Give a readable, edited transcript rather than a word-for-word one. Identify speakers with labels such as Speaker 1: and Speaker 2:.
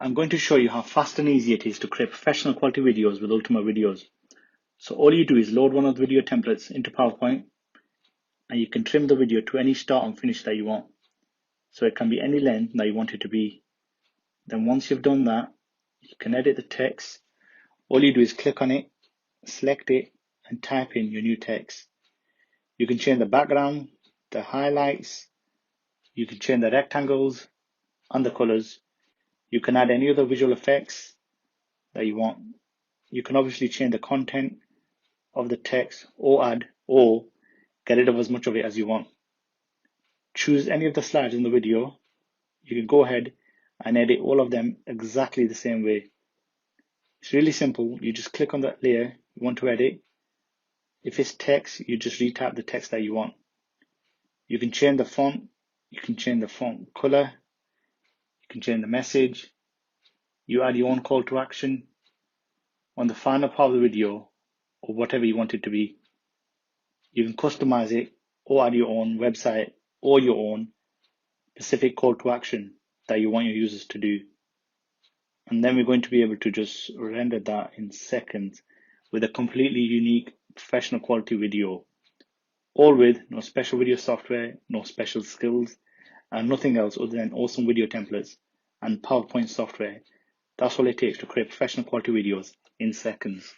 Speaker 1: I'm going to show you how fast and easy it is to create professional quality videos with Ultimate Videos. So all you do is load one of the video templates into PowerPoint and you can trim the video to any start and finish that you want. So it can be any length that you want it to be. Then once you've done that, you can edit the text. All you do is click on it, select it and type in your new text. You can change the background, the highlights, you can change the rectangles and the colors. You can add any other visual effects that you want. You can obviously change the content of the text or add or get rid of as much of it as you want. Choose any of the slides in the video. You can go ahead and edit all of them exactly the same way. It's really simple. You just click on that layer you want to edit. If it's text, you just retype the text that you want. You can change the font. You can change the font color. You can change the message. You add your own call to action on the final part of the video or whatever you want it to be. You can customize it or add your own website or your own specific call to action that you want your users to do. And then we're going to be able to just render that in seconds with a completely unique professional quality video, all with no special video software, no special skills, and nothing else other than awesome video templates and PowerPoint software. That's all it takes to create professional quality videos in seconds.